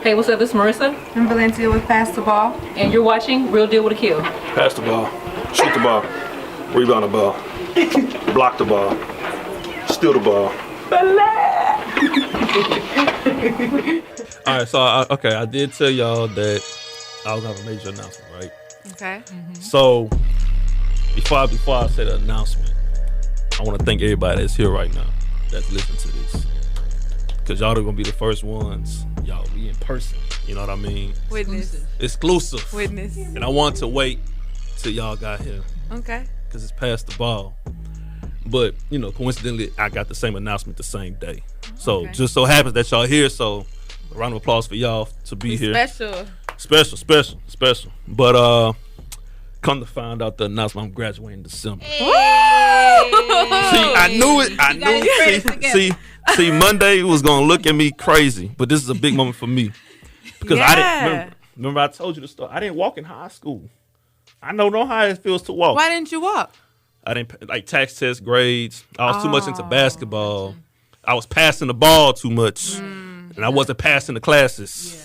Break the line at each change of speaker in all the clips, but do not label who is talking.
Hey, what's up? This is Marissa.
I'm Valencia with Pass the Ball.
And you're watching Real Deal with Akil.
Pass the ball, shoot the ball, rebound the ball, block the ball, steal the ball.
All right, so I did tell y'all that I was gonna have a major announcement, right?
Okay.
So before I say the announcement, I want to thank everybody that's here right now that's listening to this, because y'all are gonna be the first ones. Y'all be in person. You know what I mean?
Witness.
Exclusive.
Witness.
And I want to wait till y'all got here
Okay.
because it's past the ball. But coincidentally, I got the same announcement the same day. So just so happens that y'all here. So a round of applause for y'all to be here. Special. But come to find out the announcement, I'm graduating in December.
Hey.
See, I knew it. See, Monday was gonna look at me crazy, but this is a big moment for me because I didn't remember. I told you the story. I didn't walk in high school. I know how it feels to walk.
Why didn't you walk?
I didn't like tax test grades. I was too much into basketball. I was passing the ball too much, and I wasn't passing the classes. Yeah.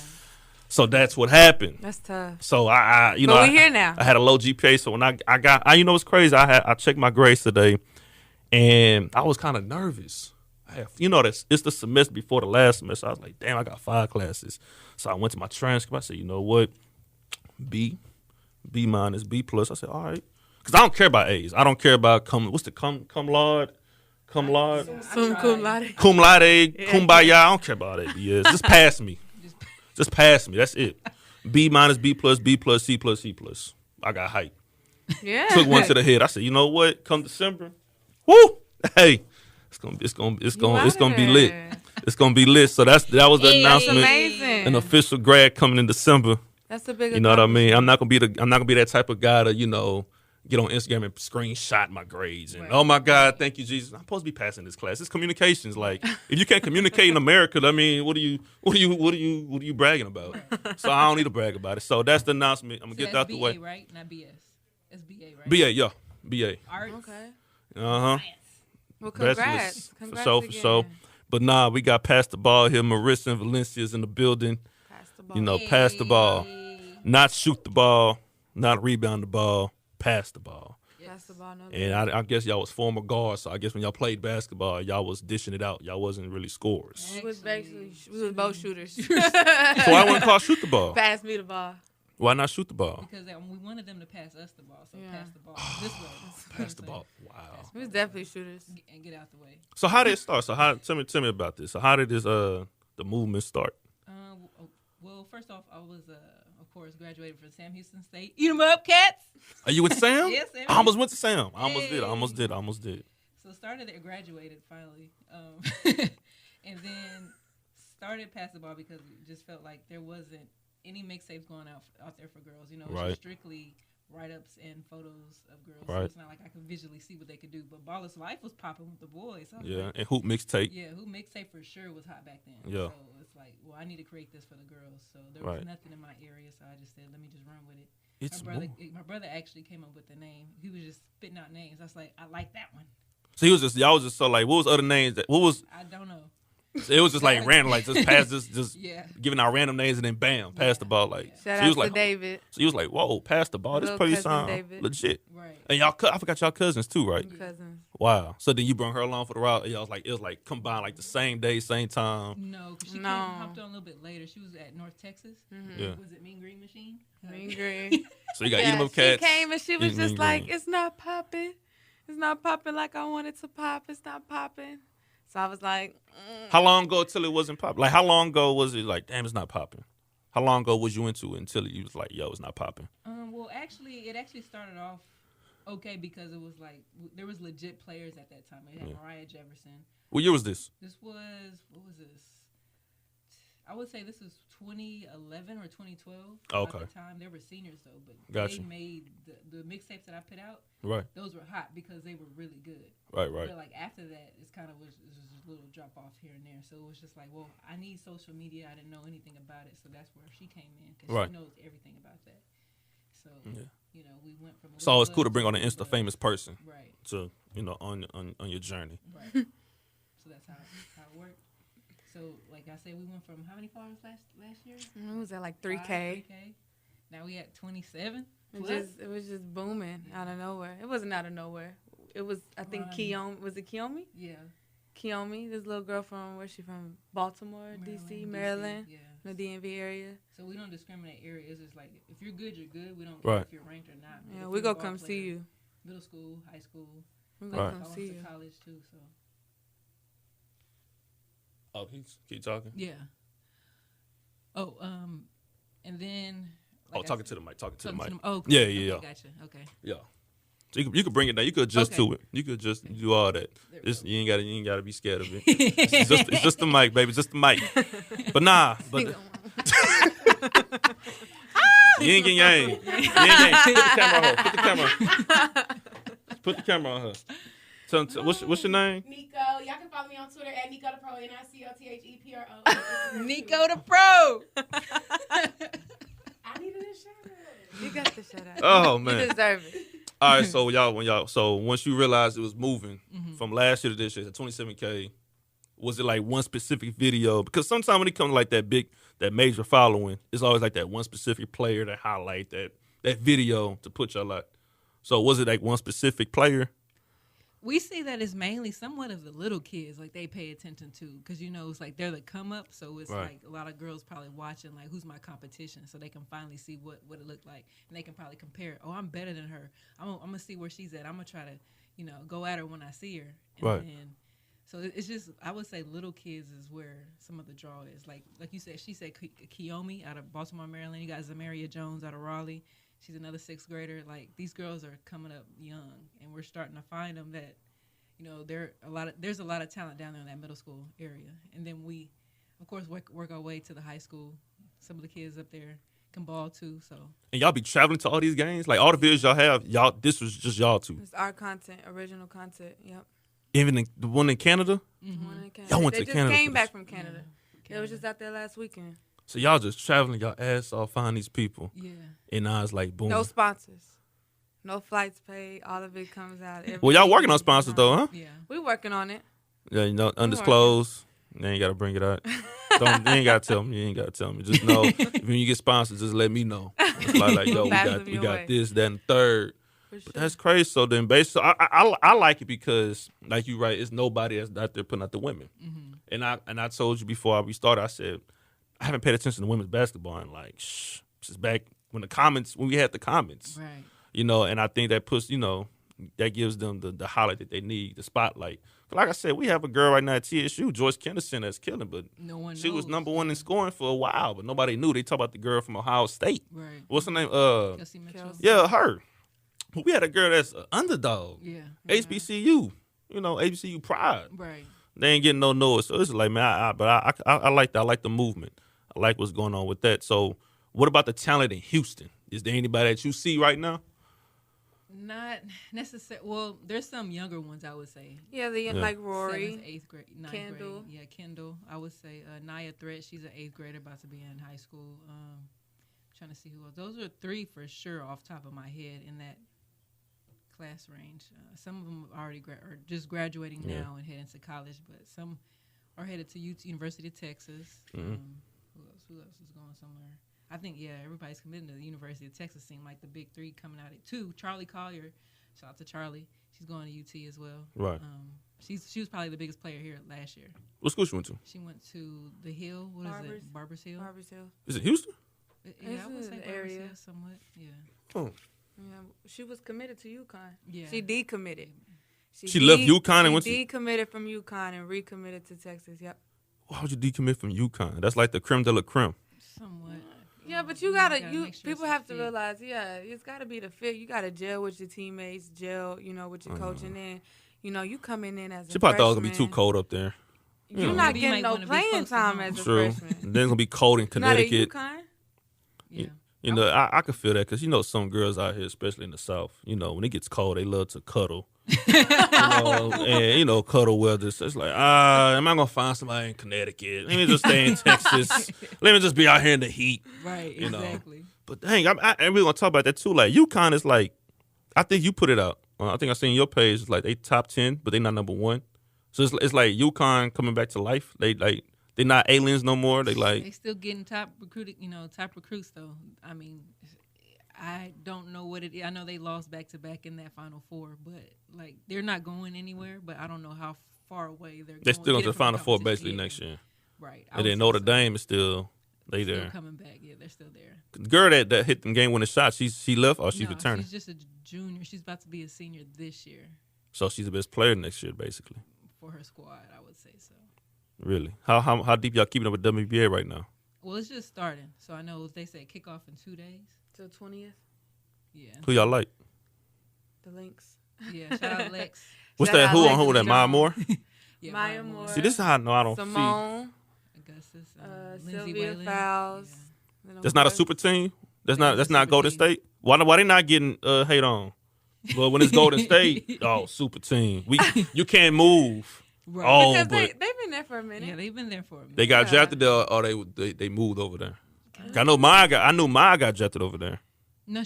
So that's what happened.
That's tough.
So
but we're here now.
I had a low GPA. So when I it's crazy. I checked my grades today, and I was kind of nervous. It's the semester before the last semester. I was like, damn, I got 5 classes. So I went to my transcript. I said, you know what, B minus, B plus. I said, all right. Because I don't care about A's. I don't care about cum laude? Cum laude.
Cum laude.
Kumbaya. I don't care about it. Yes. Just pass me. Just pass me. That's it. B minus, B plus, C plus, C plus. I got hype.
Yeah.
Took one to the head. I said, you know what? Come December, woo! Hey, it's gonna be lit. It's gonna be lit. So that was the announcement.
Amazing.
An official grad coming in December.
That's a big.
You know what I mean? I'm not gonna be that type of guy to get on Instagram and screenshot my grades and oh my God, thank you Jesus. I'm supposed to be passing this class. It's communications. Like if you can't communicate in America, I mean, what are you bragging about? So I don't need to brag about it. So that's the announcement. I'm gonna get that out the way.
Right? Not BS. It's BA, right?
BA, yeah, BA.
Art.
Okay.
Well,
congrats.
For sure. But nah, we got Pass the Ball here. Marissa and Valencia's in the building.
Pass the ball.
Pass the ball, not shoot the ball, not rebound the ball. Pass the ball.
Pass the ball.
And I guess y'all was former guards, so I guess when y'all played basketball, y'all was dishing it out. Y'all wasn't really scorers.
We was both shooters.
So I want to call shoot the ball.
Pass me the ball.
Why not shoot the ball?
Because we wanted them to pass us the ball, so pass the ball this way.
Pass the ball. Wow.
We was definitely shooters.
And get out the way.
So how did it start? So tell me about this. So how did this the movement start?
Well, first off, I was of course graduated from Sam Houston State. Eat 'em up, cats.
Are you with Sam?
Yes, Sam.
I almost went to Sam. I almost did.
So started there, graduated finally, and then started Pass the Ball because it just felt like there wasn't any mixtapes going out there for girls. It was strictly write-ups and photos of girls.
Right.
So it's not like I could visually see what they could do. But Baller's Life was popping with the boys. So
and Hoop mixtape.
Yeah, Hoop mixtape for sure was hot back then.
Yeah.
So it's like, well, I need to create this for the girls. So there was nothing in my area, so I just said, let me just run with it. My brother actually came up with the name. He was just spitting out names. I was like, I like that one.
So y'all was just so like, what was other names?
I don't know.
It was just like random, like just pass this, just
Yeah.
giving out random names and then bam, pass the ball. Like
Shout
so
out to David.
So he was like, whoa, pass the ball. This
Little
probably
cousin
sound
David.
legit.
Right.
And y'all, I forgot y'all cousins too, right?
Cousins.
Wow. So then you brought her along for the route. Y'all it was like combined like the same day, same time.
No, because she hopped on a little bit later. She was at North Texas.
Mm-hmm.
Yeah.
Was it Mean Green Machine?
Mean Green.
So you got eat 'em up cats.
She came and she was
Mean
just like,
Green.
it's not popping. It's not popping like I want it to pop. It's not popping. So I was like,
How long ago till it wasn't popping? Like how long ago was it like, damn, it's not popping? How long ago was you into it until you was like, yo, it's not popping?
Well, it actually started off okay because it was like there was legit players at that time. We had Mariah Jefferson.
What year was this?
This was what was this? I would say this was 2011 or 2012.
Okay.
At the time, they were seniors though, but
Gotcha.
they made the mixtapes that I put out.
Right.
Those were hot because they were really good.
Right.
But like after that, it's kind of was a little drop off here and there. So it was just like, well, I need social media. I didn't know anything about it, so that's where she came in because she knows everything about that. So we went from.
So it's cool to bring on an Insta famous person,
right?
To on your journey.
Right. So that's how it worked. So, like I said, we went from how many followers last year?
It was at like 3K.
3K. Now we at 27.
It was just booming out of nowhere. It wasn't out of nowhere. It was, I think, Kiyomi. Was it Kiyomi?
Yeah.
Kiyomi, this little girl from, where's she from? Baltimore, D.C., Maryland,
yeah.
the DMV area.
So we don't discriminate areas. It's like, if you're good, you're good. We don't care
Right.
if you're ranked or not.
Yeah, we go come see you.
Middle school, high school.
We go come
I
see
went
you.
to college, too, so.
Oh, keep talking.
Yeah. Oh, and then. Like
Talking to the mic. Talking to the mic.
Oh,
yeah,
okay,
yeah.
Gotcha. Okay.
Yeah. So you could bring it down. You could adjust to it. You could just do all that. You ain't gotta be scared of it. It's just the mic, baby. Just the mic. But nah. But you ain't getting your aim. You ain't getting. Put the camera on her. Put the camera on her. So, what's your name?
Nico. Y'all can follow me on Twitter at Nico the Pro, NICOTHEPRO.
Nico the Pro.
I needed a shout out.
You got the shout out.
Oh man.
You deserve it.
All right, so once you realized it was moving from last year to this year, at 27K, was it like one specific video? Because sometimes when it comes to like that major following, it's always like that one specific player to highlight that video to put y'all like. So was it like one specific player?
We see that it's mainly somewhat of the little kids, like they pay attention to, because it's like they're the come up, so it's
Right.
like a lot of girls probably watching like who's my competition, so they can finally see what it looked like, and they can probably compare. Oh, I'm better than her. I'm gonna see where she's at. I'm gonna try to go at her when I see her. And
Right.
then, so it's just, I would say little kids is where some of the draw is. Like you said, she said Kiyomi out of Baltimore, Maryland. You got Zamaria Jones out of Raleigh. She's another 6th grader. Like, these girls are coming up young, and we're starting to find them that, there's a lot of talent down there in that middle school area. And then we, of course, work our way to the high school. Some of the kids up there can ball too. So.
And y'all be traveling to all these games? Like, all the videos y'all have, this was just y'all two?
It's our content, original content, yep.
Even the one in Canada?
Mm-hmm. One in Canada.
Y'all went
they
to Canada.
They just came back from Canada.
Yeah.
They was just out there last weekend.
So y'all just traveling y'all ass off, find these people.
Yeah.
And now it's like, boom.
No sponsors. No flights paid. All of it comes out.
Well, y'all working on sponsors though, huh?
Yeah.
We working on it.
Yeah, undisclosed. You ain't got to bring it out. You ain't got to tell me. You ain't got to tell me. Just know when you get sponsored, just let me know. It's like yo, we got this, that, and third.
For sure.
But that's crazy. So then, basically, I like it because, like you right, it's nobody that's out there putting out the women. Mm-hmm. And I told you before we started, I said I haven't paid attention to women's basketball in like since back when we had the comments.
Right.
And I think that puts that gives them the highlight that they need, the spotlight. Like I said, we have a girl right now at TSU, Joyce Kenderson, that's killing, but
no one
she was
knows.
#1 in scoring for a while, but nobody knew. They talk about the girl from Ohio State.
Right.
What's her name?
Kelsey Mitchell.
Yeah, her. But we had a girl that's an underdog.
Yeah.
HBCU, HBCU pride.
Right.
They ain't getting no noise. So it's like, man, I like that. I like the movement. I like what's going on with that. So what about the talent in Houston? Is there anybody that you see right now?
Not necessarily. Well, there's some younger ones, I would say.
Yeah, like Rory.
7th, 8th grade, 9th
Kendall.
grade. Yeah, Kendall. I would say Nia Threat. She's an 8th grader about to be in high school. Trying to see who else. Those are 3 for sure off top of my head in that class range. Some of them are already are just graduating now and heading to college, but some are headed to University of Texas.
Mm-hmm.
Who else is going somewhere? I think, everybody's committed to the University of Texas. Seemed like the big 3 coming out at 2. Charlie Collier, shout out to Charlie. She's going to UT as well.
Right.
She was probably the biggest player here last year.
What school she went to?
She went to the Hill. What is it? Barbers Hill.
Barbers Hill.
Is it Houston?
Yeah, I would say
the
Barbers
area.
Hill somewhat. Yeah.
Oh.
Yeah, she was committed to UConn.
Yeah.
She decommitted.
She left UConn and went to...
She decommitted from UConn and recommitted to Texas, yep.
Why would you decommit from UConn? That's like the creme de la creme.
Somewhat.
Yeah, but you
make sure
people
it's
have to
fit.
realize, it's got to be the fit. You got to gel with your teammates, gel, with your coach, and then, you coming in as a
She probably thought it was
freshman.
going to be too cold up there.
You're not
Maybe you
getting
might
no
wanna be
playing
close to
time
home.
as a
True.
freshman.
And then it's going to be cold in Connecticut.
Not at UConn?
Yeah.
I can feel that because, some girls out here, especially in the South, when it gets cold, they love to cuddle. And, cuddle weather. So it's like, am I going to find somebody in Connecticut? Let me just stay in Texas. Let me just be out here in the heat.
Right, exactly.
But dang, and we're going to talk about that too. Like, UConn is like, I think you put it out. I think I seen your page. It's like they top 10, but they not #1. So it's like UConn coming back to life. They They're not aliens no more. They like
they still getting top recruits though. I mean, I don't know what it is. I know they lost back to back in that Final Four, but like they're not going anywhere. But I don't know how far away they're.
They're still going to the Final Four basically next year.
Right.
And then Notre Dame is still there.
Still coming back. Yeah, they're still there.
The girl that hit them game-winning shot, she left or she's returning?
She's just a junior. She's about to be a senior this year.
So she's the best player next year, basically.
For her squad, I would say so.
Really? How deep y'all keeping up with WNBA right now?
Well, it's just starting. So I know they say kickoff in 2 days.
Till 20th.
Yeah.
Who y'all like?
The Lynx.
Yeah, shout out Lex.
What's that? Who on who? That Maya Moore?
Yeah,
Maya Moore.
See, this is how I know I don't
Simone.
Augustus.
Sylvia Fowles.
Yeah.
That's not a super team? That's not Golden State? Why they not getting hate on? But when it's Golden State, super team. You can't move.
Right.
Oh,
Because
but
they've been there for a minute.
Yeah, they've been there for a minute.
they got drafted there or they moved over there. I knew Maya got drafted over there.
No,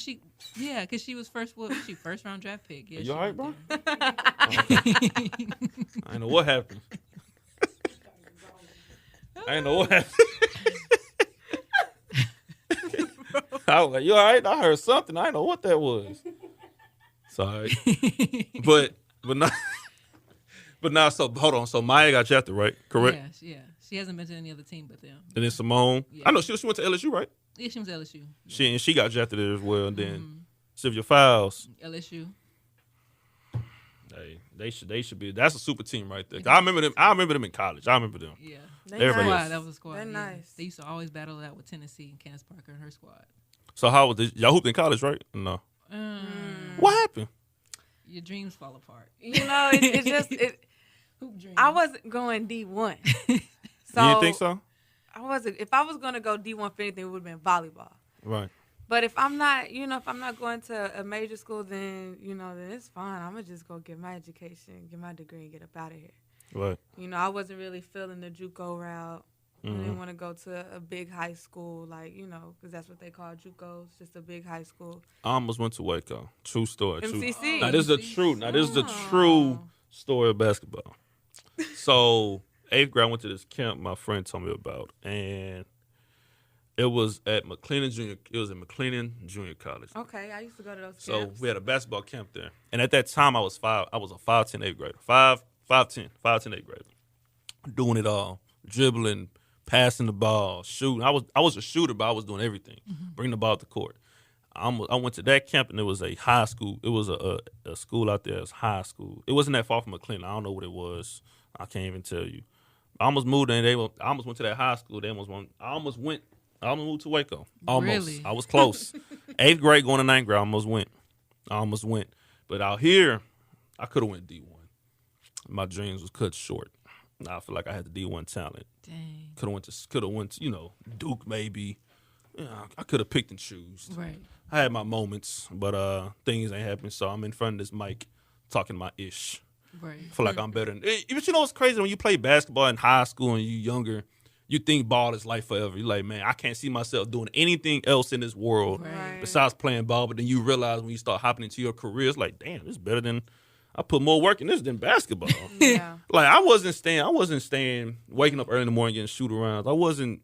because she was first round draft pick. Yeah,
You all right, bro?
there.
I didn't know what happened. I was like, you all right? I heard something. I didn't know what that was. Sorry. But now, so hold on. So Maya got drafted, right? Correct?
Yeah. She hasn't been to any other team but them.
And then Simone.
Yeah.
I know she went to LSU, right?
Yeah, she was LSU.
She got drafted there as well. And then Sylvia Fowles.
LSU.
Hey, they should be. That's a super team right there. I remember them in college. I remember them.
Yeah.
Everybody
Squad,
else.
that was a squad.
They're
yeah.
nice.
They used to always battle that with Tennessee and Candace Parker and her squad.
So how was this? Y'all hooped in college, right? No. What happened?
Your dreams fall apart.
You know, it just
Hoop dreams.
I wasn't going D1. So
You didn't think so?
I wasn't. If I was going to go D1 for anything, it would have been volleyball.
Right.
But if I'm not going to a major school, then it's fine. I'm gonna just go get my education, get my degree, and get up out of here.
Right.
I wasn't really feeling the JUCO route. I didn't want to go to a big high school, because that's what they call JUCOs, just a big high school.
I almost went to Waco. True story.
MCC.
Now this is the true story of basketball. So 8th grade, I went to this camp my friend told me about, and it was at McLennan Junior. It was at McLennan Junior College.
Okay, I used to go to those
So
camps.
we had a basketball camp there, and at that time I was a 5'10" 8th grader. 5'10" 8th grader, doing it all, dribbling, passing the ball, shooting. I was a shooter, but I was doing everything, bringing the ball to the court. I went to that camp, and it was a high school. It was a school out there. It was high school. It wasn't that far from McLennan. I don't know what it was. I can't even tell you. I almost moved in. I almost went to that high school. I almost moved to Waco. Almost.
Really?
I was close. 8th grade going to 9th grade, I almost went. But out here, I could have went D1. My dreams was cut short. Now I feel like I had the D1 talent.
Dang.
Could have went to, Duke maybe. I could have picked and choose.
Right.
I had my moments, but things ain't happened. So I'm in front of this mic talking my ish.
Right.
I feel like I'm better. But what's crazy? When you play basketball in high school and you younger, you think ball is life forever. You're like, man, I can't see myself doing anything else in this world
Right.
besides playing ball. But then you realize when you start hopping into your career, it's like, damn, this is better than I put more work in this than basketball.
Yeah.
Like I wasn't staying, waking up early in the morning getting shoot arounds. I wasn't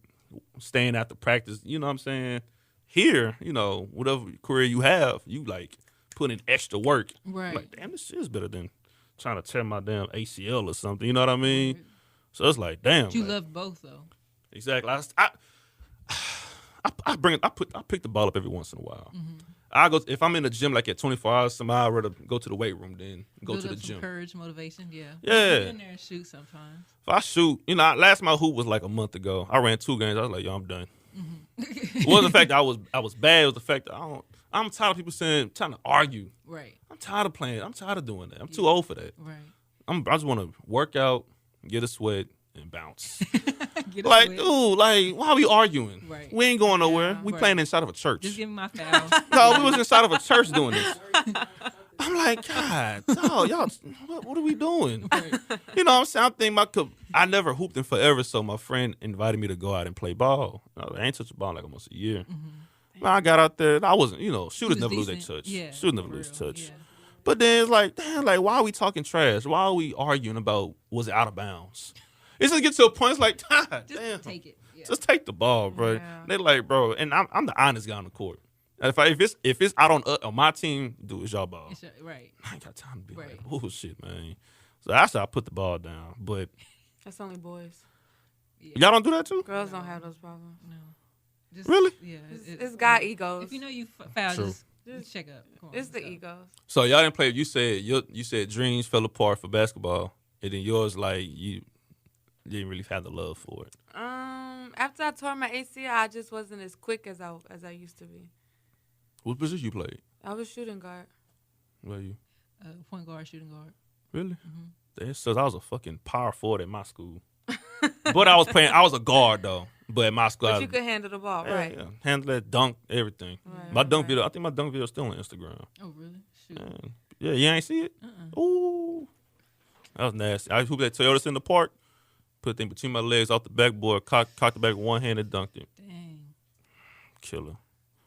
staying after practice. You know what I'm saying? Here, whatever career you have, you like put in extra work.
Right.
Like, damn, this is better than trying to tear my damn ACL or something. You know what I mean? Right. So it's like, damn.
But you love both though.
Exactly. I pick the ball up every once in a while.
Mm-hmm.
I go if I'm in the gym like at 24 hours. I'd rather go to the weight room than go
Build
to the
up some
gym.
Courage, motivation, yeah.
Yeah.
Get in there and shoot sometimes.
If I shoot, last my hoop was like a month ago. I ran 2 games. I was like, yo, I'm done.
Mm-hmm.
It wasn't the fact that I was bad. It was the fact that I'm tired of people trying to argue.
Right.
I'm tired of playing. I'm tired of doing that. I'm too old for that.
Right.
I just want to work out, get a sweat, and bounce.
Dude,
why are we arguing?
Right.
We ain't going nowhere.
Yeah,
We
right.
playing inside of a church.
Just give me my foul.
No, we was inside of a church doing this. I'm like, God, no, y'all, what are we doing?
Right.
You know what I'm saying? I'm thinking I never hooped in forever, so my friend invited me to go out and play ball. I ain't touched a ball in like almost a year.
Mm-hmm.
I got out there, and I wasn't, shooters
was
never lose their
decent.
touch.
Yeah,
Shooters never
for
lose
real,
touch.
yeah.
But then it's like, damn, like, why are we talking trash? Why are we arguing about was it out of bounds? It's just get to a point. It's like, God
Just
damn,
take it. Yeah.
just take the ball, bro.
Yeah.
They're like, bro, and I'm the honest guy on the court. If it's out on my team, dude, it's y'all ball.
Right.
I ain't got time to be
Right.
like bullshit, man. So that's how I put the ball down. But
That's only boys.
Yeah.
y'all don't do that too?
Girls don't have those problems.
No. Just,
Really?
Yeah.
It's guy egos.
If you know you foul,
True.
just check up. Come on,
It's the
let's go.
egos.
So y'all didn't play. You said dreams fell apart for basketball, and then yours like you didn't really have the love for it.
After I tore my ACL, I just wasn't as quick as I used to be.
What position you played?
I was shooting guard.
Where you?
Point guard, shooting guard.
Really?
Mm-hmm.
That says I was a fucking power forward at my school. But I was a guard though. But at my school,
But you could handle the ball, right?
Yeah, handle that dunk, everything.
Right,
My dunk
right.
video, I think my dunk video is still on Instagram.
Oh, really? Shoot.
Man. Yeah, you ain't see it?
Uh-uh.
Ooh. That was nasty. I hooped that Toyotas in the park, put them between my legs off the backboard, cocked the back with one hand and dunked it.
Dang.
Killer.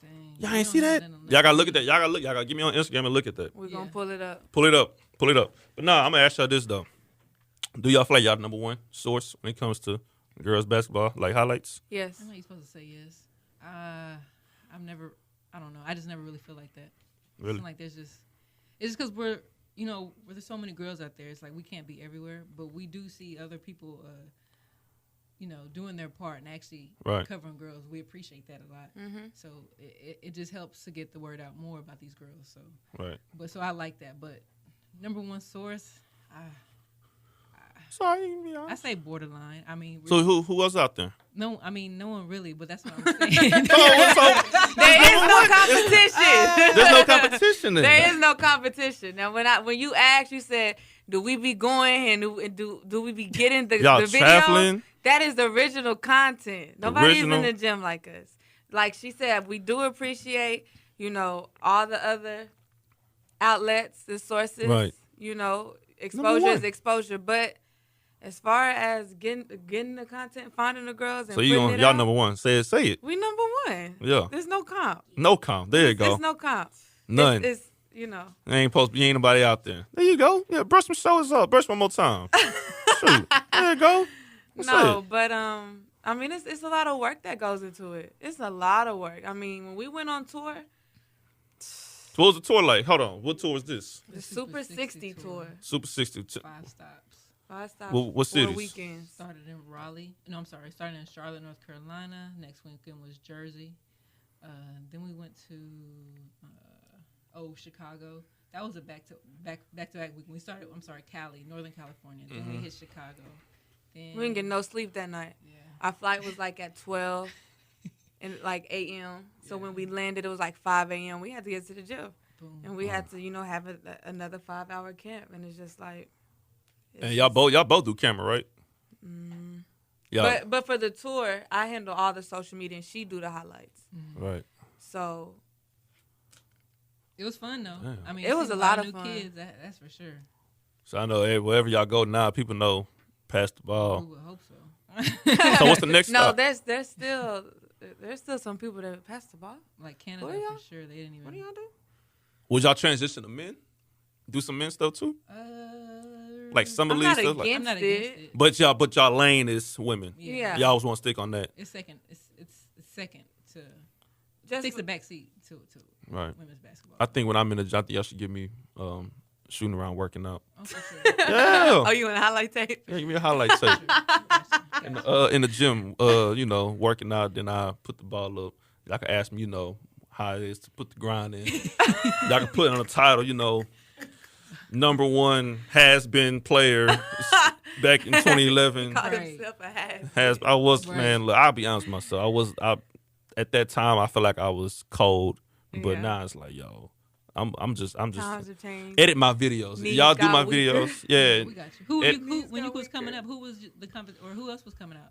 Dang.
Y'all
We
ain't
don't
see
have
that?
on
Y'all gotta look at that. Y'all gotta get me on Instagram and look at that.
We're going
Yeah.
to pull it up.
Pull it up. Pull it up. But nah, I'm gonna ask y'all this though. Do y'all feel like y'all number one source when it comes to girls basketball, like highlights?
Yes.
I know you're supposed to say yes. I don't know. I just never really feel like that.
Really?
It's like it's just because where there's so many girls out there. It's like we can't be everywhere, but we do see other people, doing their part and actually
Right.
covering girls. We appreciate that a lot.
Mm-hmm.
So it just helps to get the word out more about these girls. So,
Right.
so I like that. But number one source,
Sorry, you be
I
honest.
say borderline. I mean,
So who else out there?
no one really. But that's what I'm saying.
There is no competition.
There's no competition there.
There is no competition. Now, when you asked, you said, "Do we be going and do we be getting the
Y'all
video?"
traveling?
That is the original content. Nobody's
Original?
in the gym like us. Like she said, we do appreciate, all the other outlets, the sources.
Right.
Exposure
one.
is exposure. But as far as getting the content, finding the girls, and
So
putting it
y'all
out,
number one. Say it.
we number one.
Yeah.
There's no comp.
No comp. There you go.
There's no comp.
None.
It's
There ain't nobody out there. There you go. Yeah, brush some shoulders up. Brush one more time. Shoot. There you go. That's
no,
it.
but it's a lot of work that goes into it. It's a lot of work. I mean, when we went on tour,
What was the tour like? Hold on. What tour was this?
the Super 60 tour,
Super 60.
5 stops.
5 stops,
What
4
cities?
weekends.
Started in Raleigh. No, I'm sorry. Started in Charlotte, North Carolina. Next weekend was Jersey. Then we went to Chicago. That was a back to back week. We started. I'm sorry, Cali, Northern California. Then we hit Chicago. Then
We didn't get no sleep that night.
Yeah.
Our flight was like at 12 and like a.m. So when we landed, it was like 5 a.m. We had to get to the gym.
Boom.
And we had to, have another 5-hour camp. And it's just like.
And y'all both do camera, right? Yeah.
But for the tour, I handle all the social media and she do the highlights.
Right.
So
It was fun though.
Yeah.
I mean,
It was
seen
a lot of
new
fun.
kids. That's for sure.
So I know wherever y'all go now, people know pass the
We
ball.
would hope so.
So what's the next
no,
stop?
there's still some people that pass the ball.
Like Canada,
What do y'all-
for sure. They didn't even.
What do y'all do?
Would y'all transition to men? Do some men stuff too? Like summer
I'm
league
not
stuff? Like,
I'm not
against
against
it.
it.
but y'all lane is women.
Yeah.
Y'all always want to stick on that.
It's second. It's second to.
Just
Takes the back seat to
Right.
women's basketball.
I think when I'm in the gym, I think y'all should give me shooting around, working out.
Oh, for sure.
Yeah.
Oh, you in a highlight tape?
Yeah, give me a highlight tape. In the gym, working out, then I put the ball up. Y'all can ask me, how it is to put the grind in. Y'all can put it on the title, number one has-been player back in 2011.
Called
Right.
himself a has.
I was,
Right.
man, look, I'll be honest with myself. At that time, I felt like I was cold. But
Yeah.
now it's like, yo, I'm just
Times have changed.
edit my videos.
Knees
Y'all do
got
my
weaker.
videos. Yeah.
We got you.
It-
When you was coming up, who was the or who else was coming out?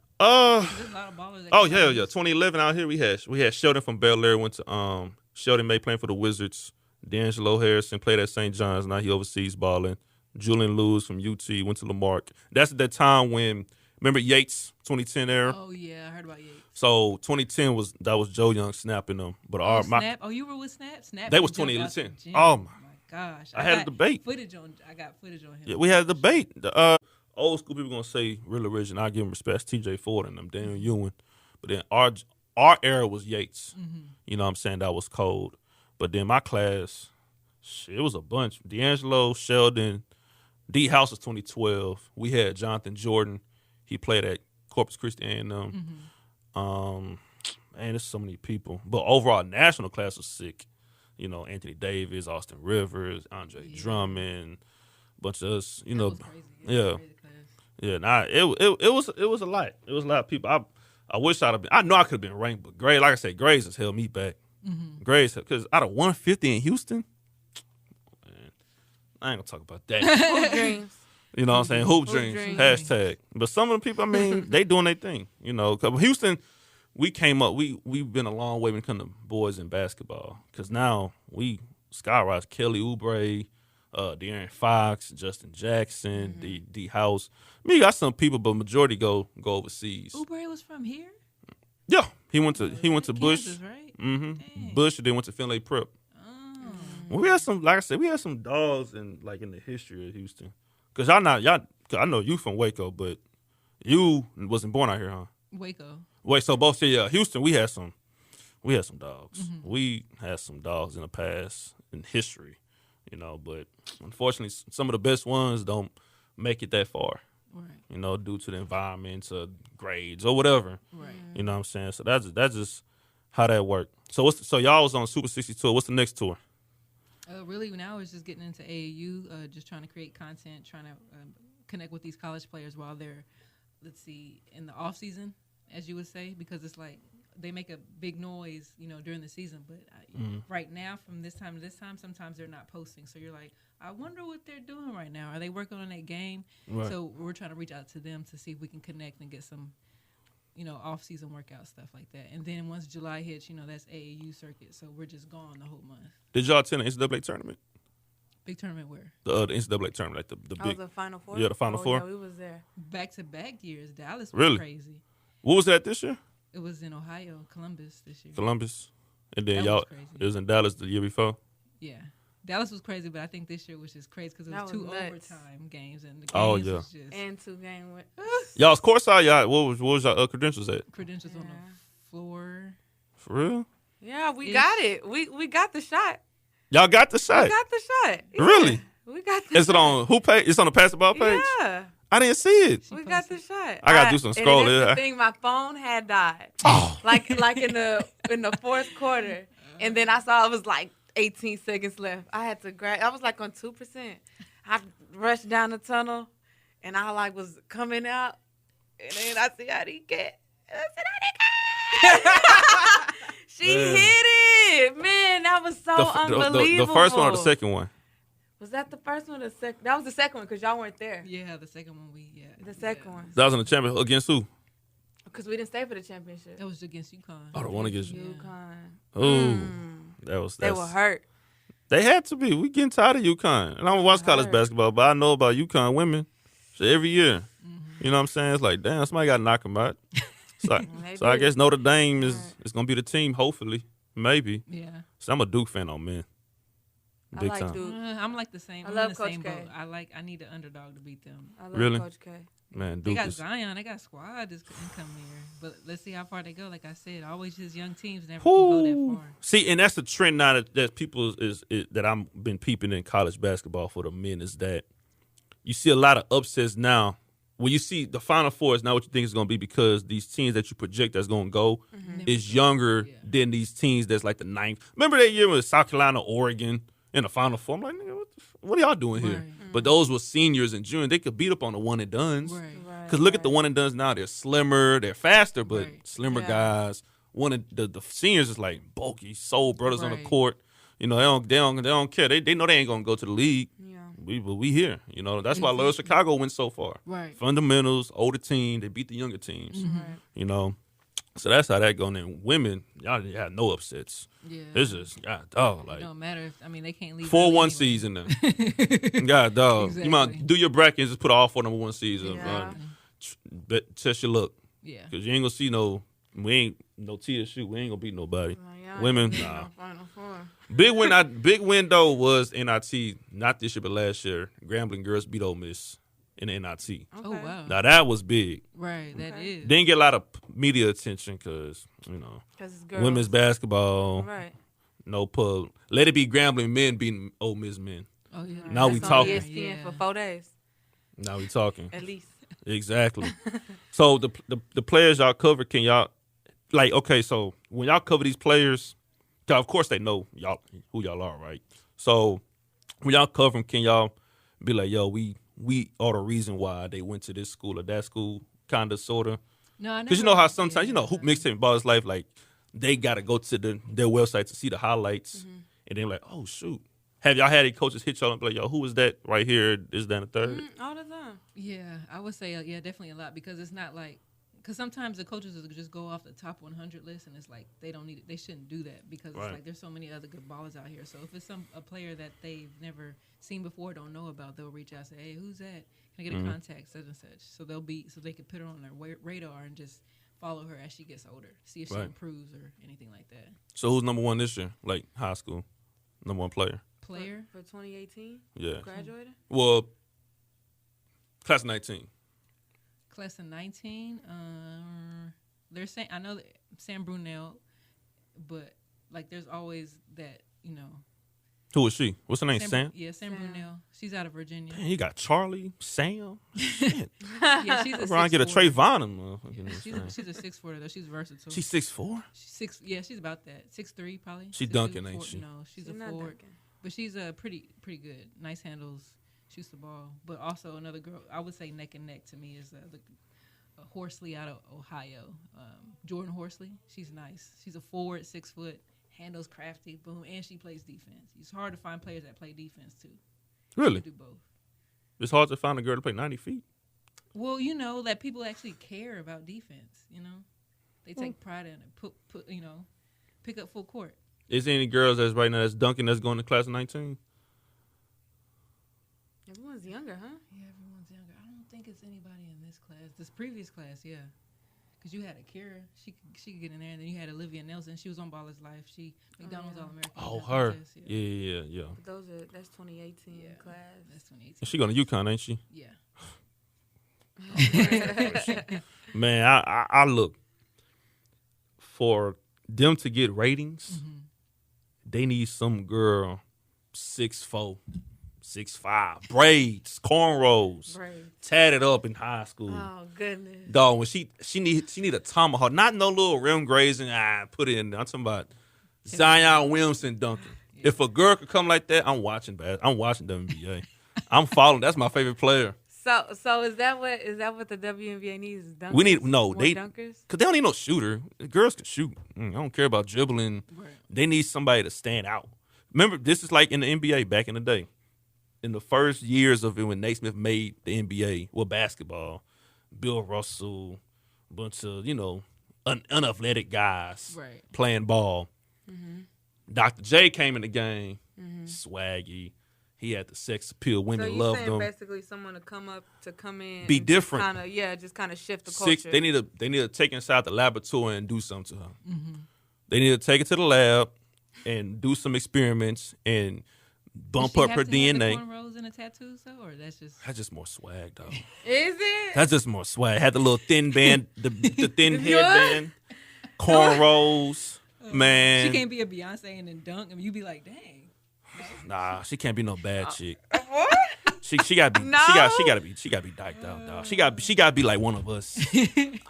There's a lot of ballers. That
Oh
come
yeah,
out.
yeah. 2011 out here we had Sheldon from Bel Air, went to Sheldon May playing for the Wizards. D'Angelo Harrison played at St. John's. Now he overseas balling. Julian Lewis from UT went to Lamarck. That's at that time when remember Yates 2010 era.
Oh yeah, I heard about Yates.
So 2010 was Joe Young snapping them. But
Snap. Oh, you were with Snap. Snap.
They was
jumped out
2010.
the gym.
Oh, my
gosh.
I had a
got
debate.
I got footage on him.
yeah, we had a debate. old school people gonna say real original. I give them respect. TJ Ford and them, Daniel Ewing. But then our era was Yates. You know what I'm saying? That was cold. But then my class, shit, it was a bunch. D'Angelo, Sheldon, D House was 2012. We had Jonathan Jordan. He played at Corpus Christi A&M. Man, there's so many people. But overall, national class was sick. You know, Anthony Davis, Austin Rivers, Andre Drummond, bunch of us. You know,
was crazy.
yeah. Yeah, it was a lot. It was a lot of people. I wish I'd have been. I know I could have been ranked, but grades, like I said, grades has held me back. Grades, because out of 150 in Houston, man, I ain't gonna talk about that.
Hoop dreams.
You know what I'm saying? Hoop dreams.
dreams.
Hashtag. But some of the people, I mean, they doing their thing. You know, 'cause Houston, we came up. We've been a long way when it comes to boys in basketball. Because now we skyrise Kelly Oubre, De'Aaron Fox, Justin Jackson, D House. I mean, you got some people, but majority go overseas.
Oubre was from here?
Yeah, he went to Bush.
Kansas, right?
Bush, and then went to Finlay Prep. Well, we had some, like I said, we had some dogs in the history of Houston. Cause I know you from Waco, but you wasn't born out here, huh?
Waco.
Wait, so both Houston, we had some dogs. We had some dogs in the past in history, you know. But unfortunately, some of the best ones don't make it that far.
Right.
You know, due to the environment, to grades or whatever.
Right.
You know what I'm saying? So that's just how that worked. So so y'all was on Super 60 tour. What's the next tour?
Really, now it's just getting into AAU, just trying to create content, trying to connect with these college players while they're, in the off season, as you would say, because it's like they make a big noise, you know, during the season. But right now, from this time to this time, sometimes they're not posting. So you're like, I wonder what they're doing right now. Are they working on that game?
Right.
So we're trying to reach out to them to see if we can connect and get some, you know, off-season workout stuff like that. And then once July hits, you know, that's AAU circuit. So we're just gone the whole month.
Did y'all attend the NCAA tournament?
Big tournament where?
The NCAA tournament, like the big.
The Final Four?
Yeah, the Final Four.
Yeah, we was there.
Back-to-back years. Dallas was
Really?
crazy.
What was that this year?
It was in Ohio, Columbus this year.
Columbus. And then
That
y'all,
was crazy.
it was in Dallas the year before?
Yeah. Dallas was crazy, but I think this year was just crazy because it
That
was
was
two
nuts.
overtime games. And the games
Oh, yeah.
was just
And 2-game win.
Y'all's courtside, y'all, what was y'all credentials at?
credentials on the floor.
For real?
Yeah, we
Ish.
got it. We got the shot.
Y'all got the shot?
We got the shot. Yeah.
Really?
We got the
Is it on who page? It's on the basketball page?
Yeah.
I didn't see it.
We got the shot.
I gotta do some scrolling.
And that's the thing, my phone had died.
Oh.
Like in the fourth quarter. And then I saw it was like 18 seconds left. I had to grab. I was like on 2%. I rushed down the tunnel, and I was coming out, and then I see Adi get. And I said, Adi! She hit it, man. That was so unbelievable.
The first one or the second one?
Was that the first one or the second? That was the second one because y'all weren't there.
Yeah, the second one
The second one.
That was in the championship against who?
Because we didn't stay for the championship.
That was against UConn.
Oh, the one against
UConn.
Ooh, they
were hurt.
They had to be. We getting tired of UConn, and I don't watch college basketball, but I know about UConn women. So every year, you know what I'm saying? It's like, damn, somebody got to knock them out. So I guess Notre Dame is going to be the team. Hopefully, maybe.
Yeah.
So I'm a Duke fan on men. Big
I like
time.
Duke.
I'm like the same.
I
I'm
love
in the
Coach
same
K.
boat. I need an underdog to beat them.
I love
Really?
Coach K.
Man,
They
Duke
got
is.
Zion. They got squad this incoming year. But let's see how far they go. Like I said, always just young teams never can go that far.
See, and that's the trend now that people that I've been peeping in college basketball for the men is that you see a lot of upsets now. When you see the Final Four is not what you think it's going to be because these teams that you project that's going to go is younger than these teams that's like the ninth. Remember that year with South Carolina, Oregon in the Final Four? I'm like, nigga, what are y'all doing here?
Right.
But those were seniors and juniors. They could beat up on the one and dones.
Right.
Because look at the one and dones now. They're slimmer, they're faster, but slimmer guys. One of the seniors is like bulky, soul brothers on the court. You know, they don't care. They know they ain't gonna go to the league.
Yeah.
We here. You know, that's why Loyola Chicago went so far.
Right.
Fundamentals, older team, they beat the younger teams. You know. So that's how that going. And women, y'all had no upsets.
Yeah.
It's just dog. Like
It don't matter if they can't leave.
4-1
anyway.
season then. God dog.
Exactly.
You might do your brackets, just put all 4 number 1 season.
Yeah.
Test your luck.
Yeah.
Cause you ain't gonna see we ain't no TSU. We ain't gonna beat nobody.
Yeah,
Women,
yeah,
nah.
Final Four.
Big win though was NIT, not this year but last year. Grambling girls beat Ole Miss. in the NIT.
Okay.
Oh wow.
Now that was big.
Right. That is.
Didn't get a lot of media attention because
Because it's girls.
women's basketball,
Right.
no pub. Let it be Grambling men beating Ole Miss men.
Oh yeah.
Now we
That's
talking.
on ESPN for 4 days,
Now we talking.
at least.
Exactly. So the players y'all cover, can y'all okay? So when y'all cover these players, 'cause of course they know y'all who y'all are, right? So when y'all cover them, can y'all be like, yo, we are the reason why they went to this school or that school, kind of, sort of?
No, I never.
Because you know how sometimes Hoop Mixtape and Ball's Life, like they gotta go to their website to see the highlights, and then like, oh shoot. Have y'all had any coaches hit y'all and be like, yo, who is that right here? Is that the third?
All the time.
Yeah, I would say definitely a lot because it's not like because sometimes the coaches will just go off the top 100 list and it's like they don't need it. They shouldn't do that because it's like there's so many other good ballers out here. So if it's a player that they've never seen before, don't know about, they'll reach out and say, hey, who's that? Can I get a contact, such and such? So they can put her on their radar and just follow her as she gets older, see if she improves or anything like that.
So who's number one this year? Like high school, number one player.
For 2018?
Yeah.
Graduated?
Well, class of 19.
Class of 19, they're saying, I know that Sam Brunel, but like there's always that,
Who is she? What's her name? Sam?
Yeah, Sam Brunel. She's out of Virginia.
Dang, you got Charlie, Sam. Shit.
Yeah, she's a 6'4".
Get a Trayvon.
She's a 6'4" though. She's versatile.
She's 6'4"?
She's about that. 6'3" probably.
She
6'2",
dunking, ain't she?
No, she's a
not
forward.
dunking.
But she's pretty good. Nice handles, shoots the ball. But also another girl, I would say neck and neck to me is Horsley out of Ohio. Jordan Horsley. She's nice. She's a forward, 6 foot, handles crafty, boom, and she plays defense. It's hard to find players that play defense too.
Really?
Do both.
It's hard to find a girl to play 90 feet.
Well, that people actually care about defense. They take pride in it. Put pick up full court.
Is there any girls that's right now that's dunking that's going to class of 19?
Everyone's younger, huh?
Yeah, everyone's younger. I don't think it's anybody in this class. This previous class, yeah. Because you had Akira. She could get in there. And then you had Olivia Nelson. She was on Baller's Life. She McDonald's All-American.
Oh, her.
Contest,
Yeah.
But that's 2018 class.
That's 2018.
She going to UConn, ain't she?
Yeah.
Man, I look for them to get ratings. They need some girl 6'4", 6'5", braids, cornrows, tatted up in high school.
Oh goodness,
dog. When she need a tomahawk, not no little rim grazing. Put it in there. I'm talking about Zion Williamson dunking. Yeah. If a girl could come like that, I'm watching WNBA. I'm following. That's my favorite player.
So is that what the WNBA needs? Is dunkers?
We need
dunkers
because they don't need no shooter. Girls can shoot. I don't care about dribbling. Right. They need somebody to stand out. Remember, this is like in the NBA back in the day. In the first years of it, when Naismith made the NBA with basketball, Bill Russell, a bunch of unathletic guys playing ball. Dr. J came in the game, swaggy. He had the sex appeal. Women loved him.
Basically, someone to come in,
be different.
Just kind of shift the culture.
They need to take inside the laboratory and do something to her. They need to take it to the lab and do some experiments and bump up her DNA.
Have the cornrows and the tattoos, though, or that's just
more swag, though.
Is it?
That's just more swag. Had the little thin band, the thin headband, cornrows. Man,
she can't be a Beyonce and then dunk, and you be like, dang.
Nah, she can't be no bad chick.
What?
She gotta be she gotta be dyked out, dog. She gotta be like one of us.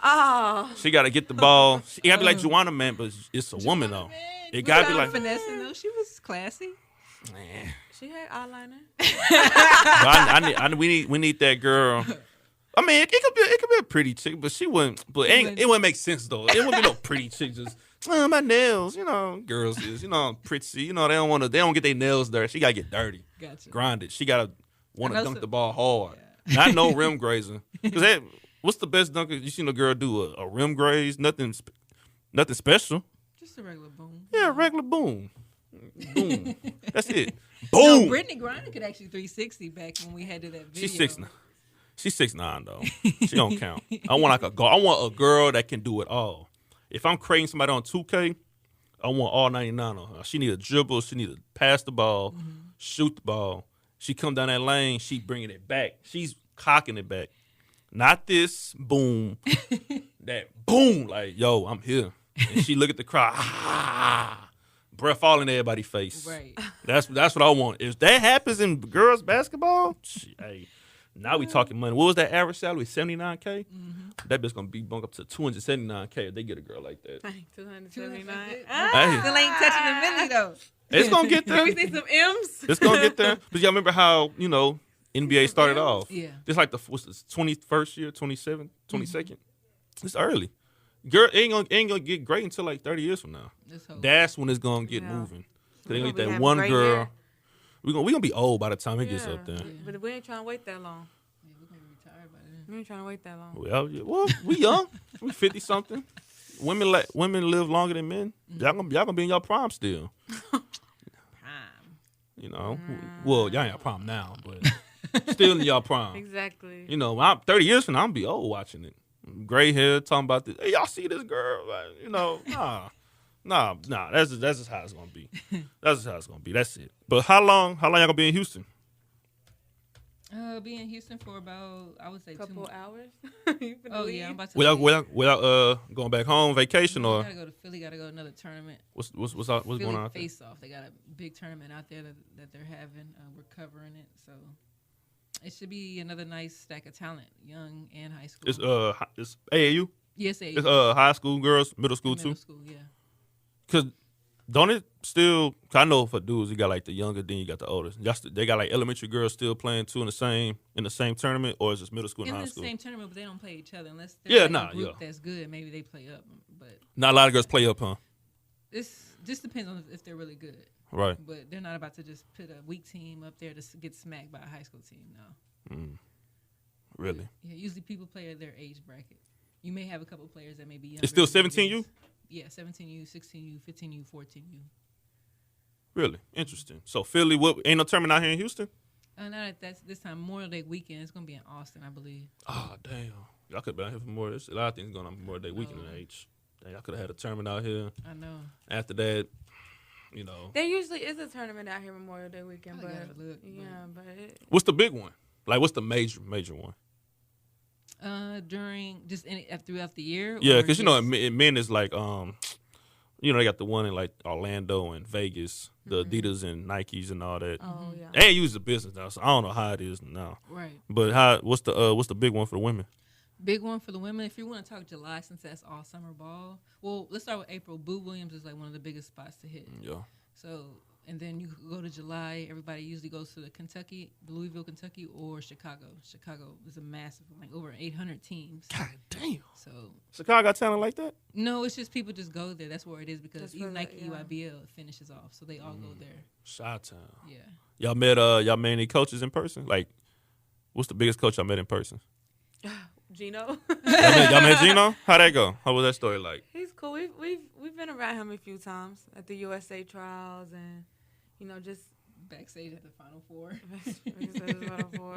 Oh.
She gotta get the ball. She gotta be like Juwanna Man, but it's a woman though. It gotta be like
finessing though. She was classy.
Man.
She had eyeliner.
We need that girl. I mean, it could be a pretty chick, but she wouldn't. But it wouldn't make sense though. It wouldn't be no pretty chick. Just my nails, girls is pretty. They don't get their nails dirty. She gotta get dirty.
Gotcha.
Grinded. She gotta want to dunk the ball hard. Yeah. Not no rim grazing. Because what's the best dunker you seen a girl do? A rim graze? Nothing special.
Just a regular boom.
Yeah, regular boom. Boom. That's it. Boom.
No, Brittany Griner could actually 360 back when we had to that video.
She's 6'9" though. She don't count. I want a girl that can do it all. If I'm creating somebody on 2K, I want all 99 on her. She need a dribble. She need to pass the ball, shoot the ball. She come down that lane. She bringing it back. She's cocking it back. Not this boom, that boom, like, yo, I'm here. And she look at the crowd, breath all in everybody's face.
Right.
That's what I want. If that happens in girls basketball, hey, now we talking money. What was that average salary? $79K? Mm-hmm. That bitch gonna be bumped up to $279K if they get a girl like that.
279.
Hey.
Still ain't touching the milli though.
It's gonna get there.
We see some M's.
It's gonna get there. But y'all remember how, NBA started off?
Yeah.
Just like what's this, 21st year, 27th, 22nd? It's early. Girl ain't gonna get great until like 30 years from now. That's when it's gonna get moving. They gonna get that one girl. We gonna be old by the time it gets up there.
But we ain't trying to wait that long.
Yeah, we're gonna be retired by then.
We ain't trying to wait that long.
Well, we young. We 50 something. Women live longer than men. Y'all gonna be in your prime still. Well, y'all ain't your prime now, but still in your prime.
Exactly.
When I'm 30 years from now, I'm gonna be old watching it. Gray hair, talking about this. Hey, y'all see this girl? Like, nah. That's just how it's gonna be. That's just how it's gonna be. That's it. But how long y'all gonna be in Houston?
Be in Houston for about, I would say,
couple hours.
I'm about to.
Without going back home, vacation or?
Gotta go to Philly. Gotta go to another tournament.
What's going on?
Face off. They got a big tournament out there that they're having. We're covering it, so it should be another nice stack of talent, young and high school.
It's AAU.
Yes, AAU.
It's high school girls, middle school too.
Middle school, yeah.
Cause don't it still? Cause I know for dudes, you got like the younger, then you got the oldest. They got like elementary girls still playing too in the same tournament, or is it middle school and high school?
In the same tournament, but they don't play each other unless they're a group that's good. Maybe they play up, but
not a lot of girls play up, huh?
This just depends on if they're really good,
right?
But they're not about to just put a weak team up there to get smacked by a high school team. No.
Really?
Yeah. Usually people play at their age bracket. You may have a couple players that may be younger.
It's still 17U?
Yeah, 17U, 16U, 15U, 14U.
Really? Interesting. So Philly, ain't no tournament out here in Houston?
Not at this time. Memorial Day weekend. It's going to be in Austin, I believe.
Oh, damn. Y'all could have been out here for more. There's a lot of things going on Memorial Day weekend in H. Dang, y'all could have had a tournament out here.
I know.
After that,
There usually is a tournament out here Memorial Day weekend, but
what's the big one? Like, what's the major one?
During throughout the year.
Yeah, because men is like they got the one in like Orlando and Vegas, the Adidas and Nikes and all that.
Oh yeah.
They ain't use the business now, so I don't know how it is now.
Right.
But what's the big one for the women?
Big one for the women. If you want to talk July, since that's all summer ball. Well, let's start with April. Boo Williams is like one of the biggest spots to hit.
Yeah.
So. And then you go to July. Everybody usually goes to Louisville, Kentucky, or Chicago. Chicago is a massive, like over 800 teams.
God damn.
So
Chicago got talent like that?
No, it's just people just go there. That's where it is because even Nike
yeah.
EYBL finishes off, so they all go there.
Chi-Town.
Yeah.
Y'all met any coaches in person? Like, what's the biggest coach y'all met in person?
Gino.
y'all met Gino? How'd that go? How was that story like?
He's cool. We've been around him a few times at the USA trials and. Just
backstage at the Final Four.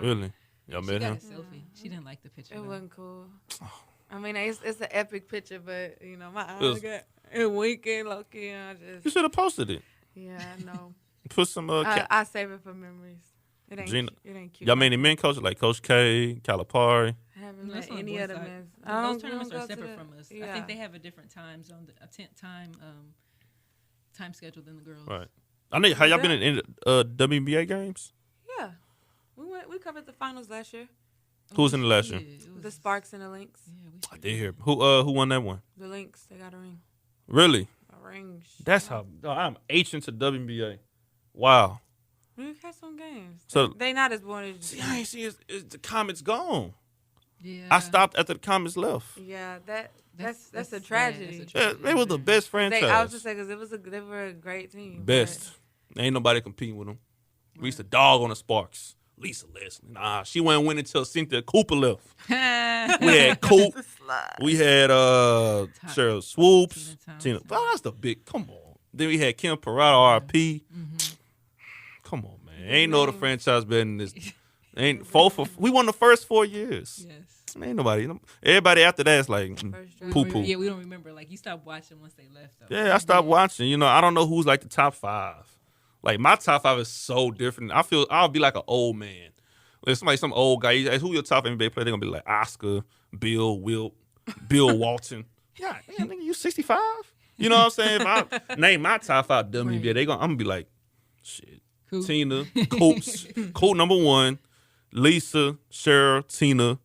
Really? Y'all met him?
She got a selfie. She didn't like the picture.
It wasn't cool. I mean, it's an epic picture, but my eyes got winking, low key.
You should have posted it.
Yeah, I know.
Put some.
I save it for memories. It ain't cute.
Y'all met any men coaches like Coach K, Calipari?
I haven't met any of the men.
Those tournaments are separate from us. Yeah. I think they have a different time zone, time schedule than the girls.
Right. I know. Have y'all been in WNBA games?
Yeah, we covered the finals last year.
Who was in the last year?
The Sparks and the Lynx.
Yeah,
I did hear. Who won that one?
The Lynx. They got a ring.
Really?
A ring.
That's how I'm H into WNBA. Wow.
We've had some games.
So
they not as boring as.
See, I ain't see the Comets gone.
Yeah.
I stopped after the Comets left.
Yeah, that's a tragedy.
They were the best franchise.
I was just saying because they were a great team.
Best. Ain't nobody competing with them. We used to dog on the Sparks. Lisa Leslie. Nah, she wasn't winning until Cynthia Cooper left. We had Coop. We had Cheryl Swoops. Tina. Oh, that's the big. Come on. Then we had Kim Parada, RP. Mm-hmm. Come on, man. Ain't no other franchise better than this. We won the first 4 years.
Yes.
Ain't nobody. Everybody after that is like poo-poo.
Yeah, we don't remember. Like, you stopped watching once they left. Though.
Yeah, I stopped watching. I don't know who's like the top 5. Like, my top 5 is so different. I'll be like an old man. If somebody, some old guy, who your top NBA player? They're gonna be like Oscar, Bill, Wilt, Bill Walton. Yeah, damn, nigga, you 65? You know what I'm saying? If I name my top 5 WNBA, I'm gonna be like, shit.
Cool.
Tina, Colt number 1, Lisa, Cheryl, Tina.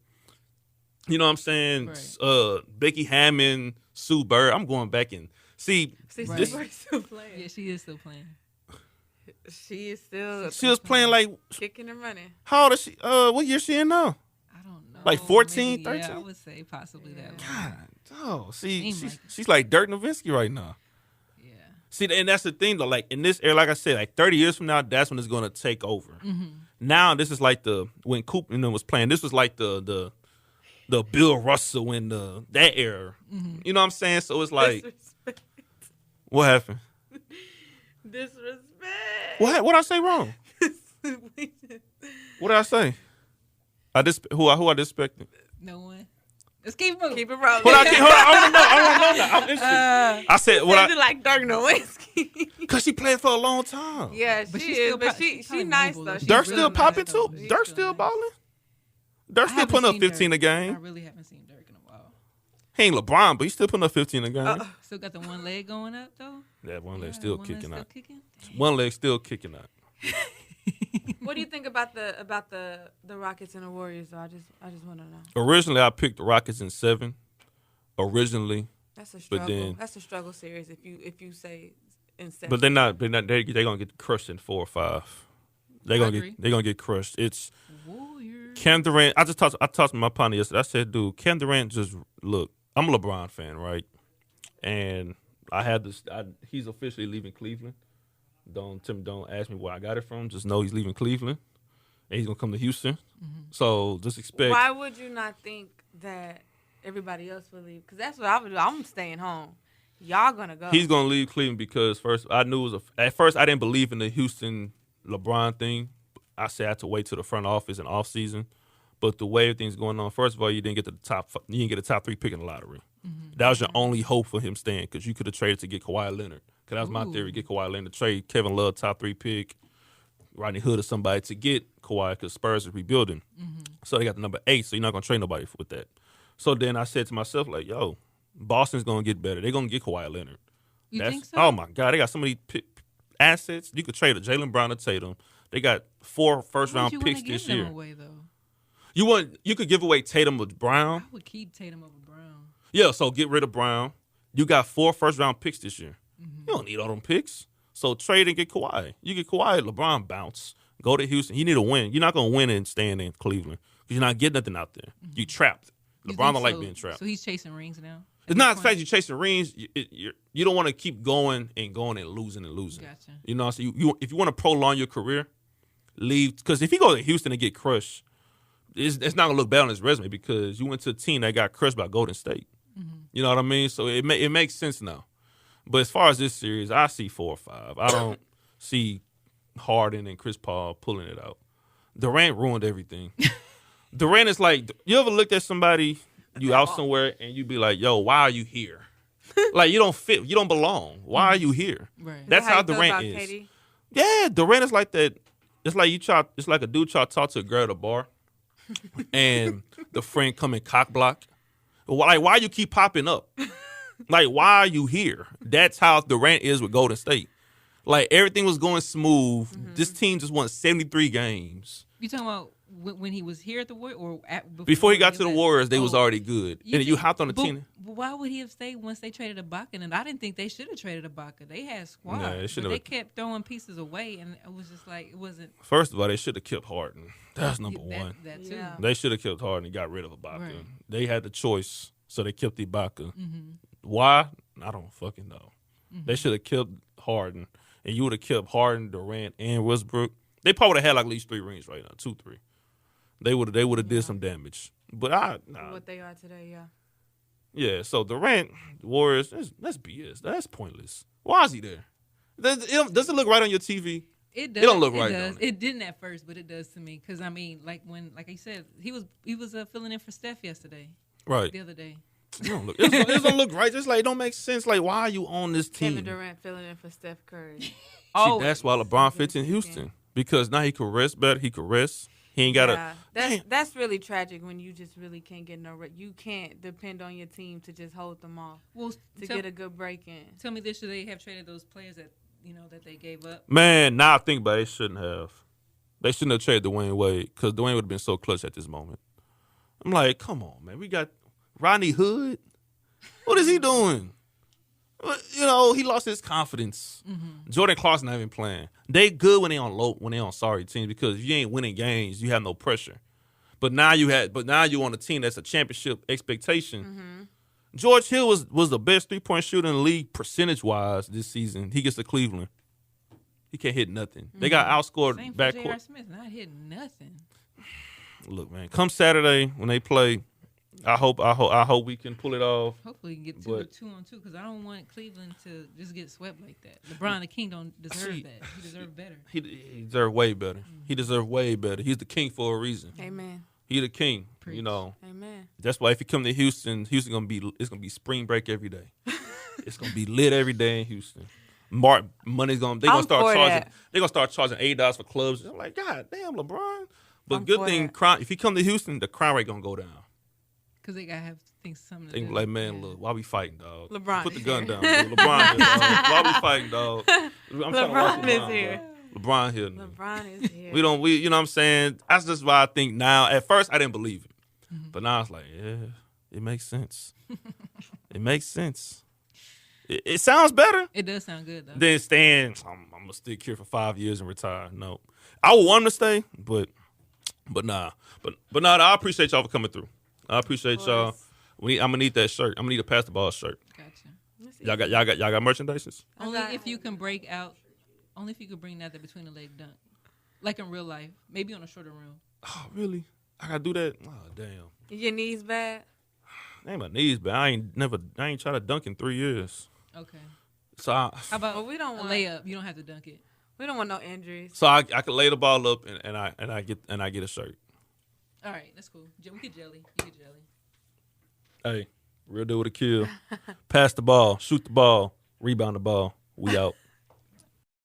You know what I'm saying?
Right.
Becky Hammond, Sue Bird. I'm going back and see.
Right. Still playing.
Yeah, she is still playing.
She is still.
She was playing like
kicking and running.
How old is she? What year she in now?
I don't know.
Like 14, 13?
Yeah, I would say possibly that.
God, see,
Seemed
she's like Dirk Nowitzki right now.
Yeah.
See, and that's the thing though. Like in this era, like I said, like 30 years from now, that's when it's gonna take over. Mm-hmm. Now this is like when Coop was playing. This was like the Bill Russell in that era. Mm-hmm. You know what I'm saying? So it's like,
disrespect.
What happened?
Disrespect.
What I say wrong? What did I say? Who I disrespected?
No one. Let's keep moving.
Keep it rolling.
Hold on, I don't know. I'm interested. I said what I
like Dirk Nowitzki.
Because she played for a long time.
Yeah,
But
she
she's
is.
still
But
she's
she nice
mobile,
though.
though.
She
Dirk
really
still
nice,
popping
though.
too.
She's
Dirk
still
still
nice.
balling. Dirk
I
still
haven't
putting up
seen
15 a
Dirk.
game.
I really haven't seen Dirk in a while.
He ain't LeBron, but he's still putting up 15 a game.
Still got the one leg going up though.
That one leg
Yeah,
still
one leg
kicking out.
kicking?
One leg still kicking out.
What do you think about the Rockets and the Warriors though? I just want to know.
Originally, I picked the Rockets in 7. Originally,
That's a struggle.
then-
That's a struggle series if you say in 7.
but they're not. They're gonna get crushed in 4 or 5. They're gonna get crushed. It's
Warriors.
Kevin Durant. I talked to my partner yesterday. I said, dude, Kevin Durant just look. I'm a LeBron fan, right? And I had this. He's officially leaving Cleveland. Don't ask me where I got it from. Just know he's leaving Cleveland, and he's gonna come to Houston. Mm-hmm. So just expect.
Why would you not think that everybody else would leave? Because that's what I would do. I'm staying home. Y'all gonna go.
He's gonna leave Cleveland because first I knew it was at first I didn't believe in the Houston LeBron thing. I said I had to wait to the front office and off season. But the way everything's going on, first of all, you didn't get the top 3 pick in the lottery. Mm-hmm. That was your only hope for him staying because you could have traded to get Kawhi Leonard. Because that was my theory: get Kawhi Leonard, trade Kevin Love top 3 pick, Rodney Hood or somebody to get Kawhi because Spurs is rebuilding. Mm-hmm. So they got the number 8, so you're not gonna trade nobody with that. So then I said to myself, like, yo, Boston's gonna get better. They're gonna get Kawhi Leonard.
You think so?
Oh my God, they got so many assets. You could trade a Jaylen Brown or Tatum. They got 4 first-round picks this year.
Away, though?
You could give away Tatum or Brown.
I would keep Tatum over Brown.
Yeah, so get rid of Brown. You got 4 first-round picks this year. Mm-hmm. You don't need all them picks. So trade and get Kawhi. You get Kawhi, LeBron bounce. Go to Houston. You need a win. You're not going to win and staying in Cleveland because you're not getting nothing out there. Mm-hmm. You trapped. LeBron don't like being trapped.
So he's chasing rings now?
It's not the fact you're chasing rings. You don't want to keep going and losing.
Gotcha.
You know, so if you want to prolong your career, leave. Because if you go to Houston and get crushed, it's not going to look bad on his resume because you went to a team that got crushed by Golden State. Mm-hmm. You know what I mean? So it makes sense now. But as far as this series, I see 4 or 5. I don't see Harden and Chris Paul pulling it out. Durant ruined everything. Durant is like, you ever looked at somebody, you out somewhere, and you be like, yo, why are you here? Like, you don't fit. You don't belong. Why are you here?
Right.
That's how Durant is.
Katie?
Yeah, Durant is like that. It's like a dude try to talk to a girl at a bar, and the friend come and cock block. Like, why you keep popping up? Like, why are you here? That's how Durant is with Golden State. Like, everything was going smooth. Mm-hmm. This team just won 73 games.
You talking about when he was here at the Warriors or
before he got to the Warriors, they was already good. And you hopped on the team.
Why would he have stayed once they traded Ibaka? And I didn't think they should have traded Ibaka. They had squad. Nah, they kept throwing pieces away, and it was just like it wasn't.
First of all, they should have kept Harden. That's number one.
That too.
Yeah.
They should have kept Harden and got rid of Ibaka. Right. They had the choice, so they kept Ibaka. Mm-hmm. Why? I don't fucking know. Mm-hmm. They should have kept Harden, and you would have kept Harden, Durant, and Westbrook. They probably would have had like at least 3 rings right now, 2, 3. They would have did some damage. But
what they are today, yeah.
Yeah, so Durant, Warriors, that's BS. That's pointless. Why is he there? Does it look right on your TV?
It does.
It don't look right.
Does. It didn't at first, but it does to me. Because I mean, like I said, he was filling in for Steph yesterday.
Right.
The other day.
It don't look right. Just like it don't make sense. Like, why are you on this team?
Kevin Durant filling in for Steph Curry.
That's why LeBron fits in Houston because now he can rest better. He can rest. He ain't got to.
That's really tragic when you just really can't get you can't depend on your team to just hold them off to get a good break in.
Tell me this: should they have traded those players that that they gave up?
Man, now I think about it, they shouldn't have. They shouldn't have traded Dwayne Wade because Dwayne would have been so clutch at this moment. I'm like, come on, man. We got Rodney Hood. What is he doing? He lost his confidence. Mm-hmm. Jordan Clarkson not even playing. They good when they on sorry teams because if you ain't winning games, you have no pressure. But now you on a team that's a championship expectation. Mm-hmm. George Hill was the best 3-point shooter in the league percentage-wise this season. He gets to Cleveland. He can't hit nothing. Mm-hmm. They got outscored
Same for
backcourt.
J.R. Smith not hitting nothing.
Look, man, come Saturday when they play, I hope we can pull it off.
Hopefully we can get 2-on-2 because I don't want Cleveland to just get swept like that. LeBron the King don't deserve that. He deserves better.
He deserves way better. Mm-hmm. He deserves way better. He's the king for a reason.
Amen.
He the king.
Preach.
Amen.
That's why if you come to Houston, it's gonna be spring break every day. It's gonna be lit every day in Houston. They're gonna start charging $8 for clubs. I'm like, God damn, LeBron. But good thing, if you come to Houston, the crime rate gonna go down.
Because they gotta have something to
do. They like, man, look, why we fighting, dog?
LeBron,
put the gun down, dude. LeBron here, dog. Why we fighting, dog?
LeBron is here.
LeBron here.
LeBron is here.
You know what I'm saying? That's just why I think now. At first, I didn't believe it, but now it's like, yeah, it makes sense. It makes sense. It sounds better.
It does sound good though.
Then staying, I'm gonna stick here for 5 years and retire. No, I would want him to stay, but nah. But nah. I appreciate y'all for coming through. I appreciate y'all. I'm gonna need that shirt. I'm gonna need a pass the ball shirt.
Gotcha.
Y'all got merchandises?
Only if you can break out. Only if you could bring that between the leg dunk, like in real life, maybe on a shorter room.
Oh really? I gotta do that? Oh damn.
Your knees bad?
Ain't my knees bad. I ain't tried to dunk in 3 years.
Okay.
So
how about we don't want a layup? You don't have to dunk it.
We don't want no injuries.
So I can lay the ball up and I get a shirt.
All right, that's cool. We get jelly. You get jelly.
Hey, real deal with Akil. Pass the ball, shoot the ball, rebound the ball. We out.